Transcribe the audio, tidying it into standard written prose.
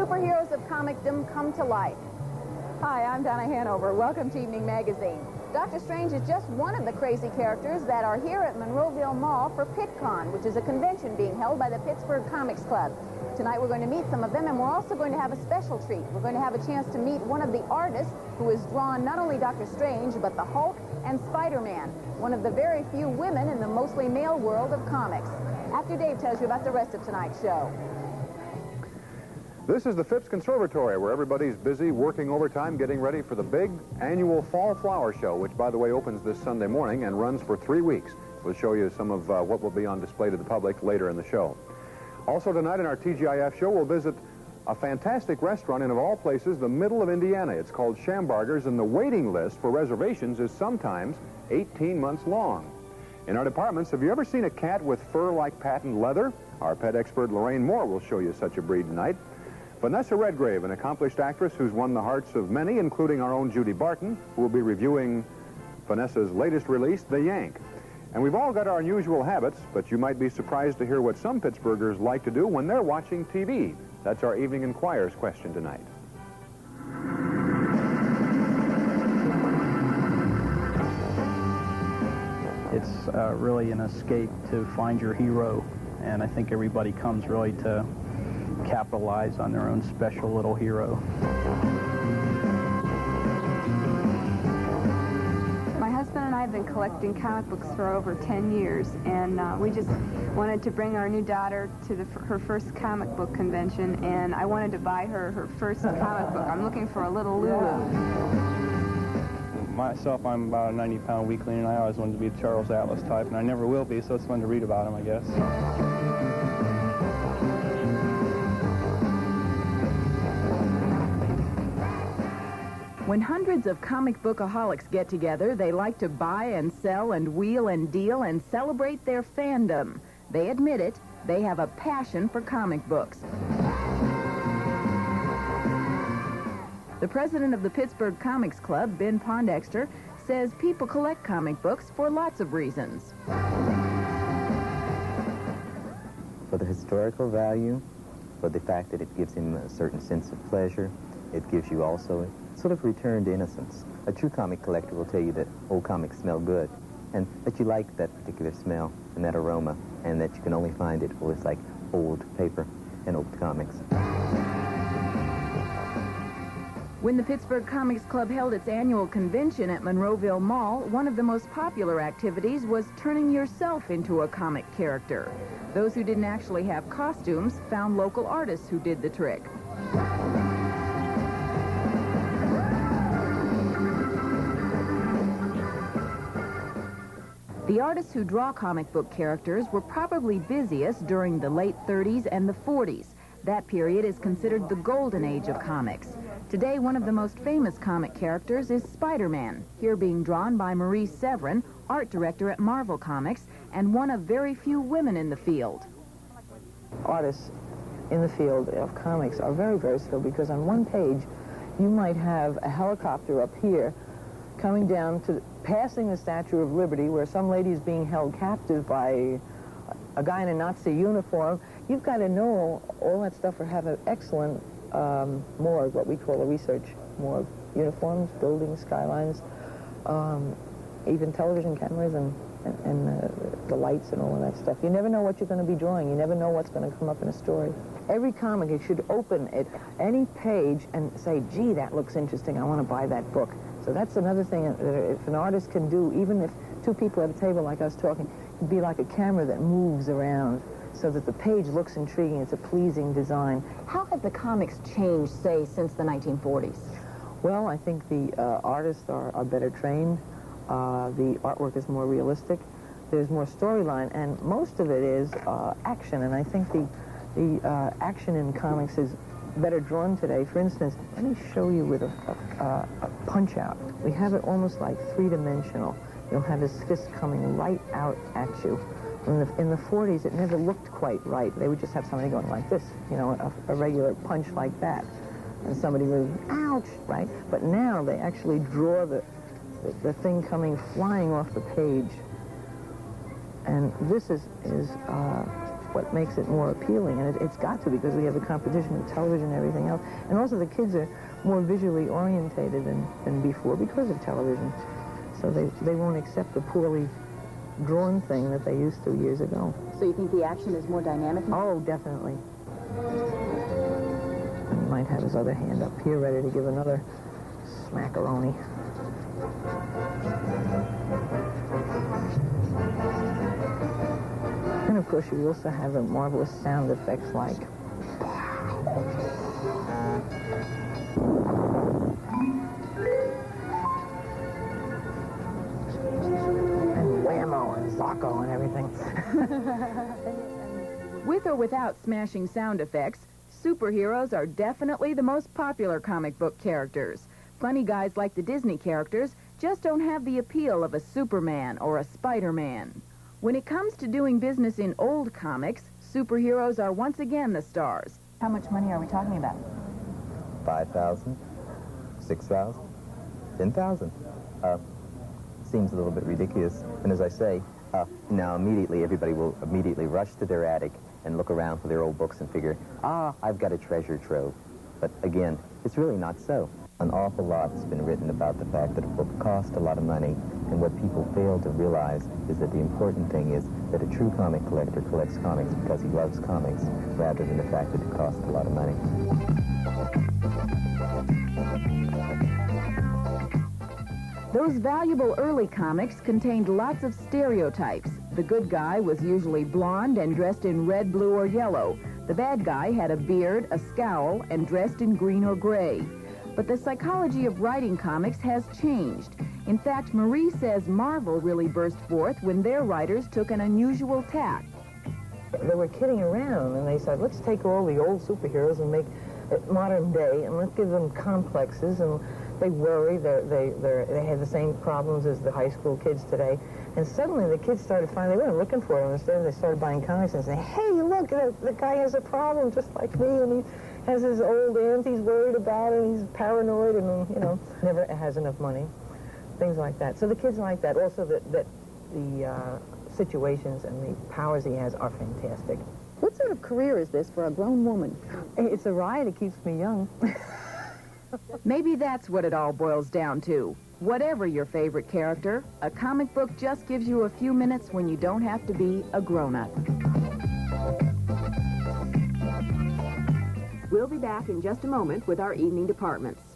superheroes of comicdom come to life. Hi, I'm Donna Hanover. Welcome to Evening Magazine. Dr. Strange is just one of the crazy characters that are here at Monroeville Mall for Pittcon, which is a convention being held by the Pgh Comix Club. Tonight we're going to meet some of them, and we're also going to have a special treat. We're going to have a chance to meet one of the artists who has drawn not only Dr. Strange, but the Hulk and Spider-Man, one of the very few women in the mostly male world of comics. After Dave tells you about the rest of tonight's show. This is the Phipps Conservatory, where everybody's busy working overtime getting ready for the big annual Fall Flower Show, which, by the way, opens this Sunday morning and runs for 3 weeks. We'll show you some of what will be on display to the public later in the show. Also tonight in our TGIF show, we'll visit a fantastic restaurant in, of all places, the middle of Indiana. It's called Shambarger's, and the waiting list for reservations is sometimes 18 months long. In our departments, have you ever seen a cat with fur like patent leather? Our pet expert Lorraine Moore will show you such a breed tonight. Vanessa Redgrave, an accomplished actress who's won the hearts of many, including our own Judy Barton, who will be reviewing Vanessa's latest release, The Yank. And we've all got our unusual habits, but you might be surprised to hear what some Pittsburghers like to do when they're watching TV. That's our Evening Inquirer's question tonight. It's really an escape to find your hero, and I think everybody comes really to capitalize on their own special little hero. My husband and I have been collecting comic books for over 10 years, and we just wanted to bring our new daughter to her first comic book convention, and I wanted to buy her first comic book. I'm looking for a little Lulu. Myself, I'm about a 90-pound weakling, and I always wanted to be the Charles Atlas type, and I never will be, so it's fun to read about him, I guess. When hundreds of comic bookaholics get together, they like to buy and sell and wheel and deal and celebrate their fandom. They admit it, they have a passion for comic books. The president of the Pgh Comix Club, Ben Pondexter, says people collect comic books for lots of reasons. For the historical value, for the fact that it gives him a certain sense of pleasure, it gives you also sort of return to innocence. A true comic collector will tell you that old comics smell good, and that you like that particular smell and that aroma, and that you can only find it with like old paper and old comics. When the Pgh Comix Club held its annual convention at Monroeville Mall, one of the most popular activities was turning yourself into a comic character. Those who didn't actually have costumes found local artists who did the trick. The artists who draw comic book characters were probably busiest during the late 30s and the 40s. That period is considered the golden age of comics. Today, one of the most famous comic characters is Spider-Man, here being drawn by Marie Severin, art director at Marvel Comics, and one of very few women in the field. Artists in the field of comics are very versatile, because on one page you might have a helicopter up here coming down to passing the Statue of Liberty, where some lady is being held captive by a guy in a Nazi uniform. You've got to know all that stuff, or have an excellent morgue, what we call a research morgue. Uniforms, buildings, skylines, even television cameras and the lights and all of that stuff. You never know what you're going to be drawing. You never know what's going to come up in a story. Every comic, it should open at any page and say, gee, that looks interesting, I want to buy that book. So that's another thing that if an artist can do, even if two people at a table like us talking, it'd be like a camera that moves around so that the page looks intriguing. It's a pleasing design. How have the comics changed, say, since the 1940s? Well, I think the artists are better trained. The artwork is more realistic. There's more storyline, and most of it is action. And I think the action in comics is better drawn today. For instance, let me show you with a punch-out. We have it almost like three-dimensional. You'll have his fist coming right out at you. In the 40s, it never looked quite right. They would just have somebody going like this, you know, a regular punch like that. And somebody would, ouch, right? But now they actually draw the thing coming flying off the page. And this is what makes it more appealing, and it's got to, because we have the competition with television and everything else. And also the kids are more visually orientated than before because of television. So they won't accept the poorly drawn thing that they used to years ago. So you think the action is more dynamic now? Oh, definitely. And he might have his other hand up here ready to give another smackaroni. And of course you also have the marvelous sound effects like and whammo and zacco and everything. With or without smashing sound effects, superheroes are definitely the most popular comic book characters. Funny guys like the Disney characters just don't have the appeal of a Superman or a Spider-Man. When it comes to doing business in old comics, superheroes are once again the stars. How much money are we talking about? 5,000, 6,000, 10,000. Seems a little bit ridiculous. And as I say, now immediately everybody will immediately rush to their attic and look around for their old books and figure, I've got a treasure trove. But again, it's really not so. An awful lot has been written about the fact that a book costs a lot of money, and what people fail to realize is that the important thing is that a true comic collector collects comics because he loves comics, rather than the fact that it costs a lot of money. Those valuable early comics contained lots of stereotypes. The good guy was usually blonde and dressed in red, blue, or yellow. The bad guy had a beard, a scowl, and dressed in green or gray. But the psychology of writing comics has changed. In fact, Marie says Marvel really burst forth when their writers took an unusual tack. They were kidding around, and they said, let's take all the old superheroes and make it modern day, and let's give them complexes, and they worry. They had the same problems as the high school kids today. And suddenly the kids started finding, they weren't looking for it. Instead, they started buying comics and saying, hey, look, the guy has a problem just like me, and he has his old aunt he's worried about, and he's paranoid, and, you know, never has enough money. Things like that. So the kids like that. Also, that the situations and the powers he has are fantastic. What sort of career is this for a grown woman? It's a riot. It keeps me young. Maybe that's what it all boils down to. Whatever your favorite character, a comic book just gives you a few minutes when you don't have to be a grown-up. We'll be back in just a moment with our evening departments.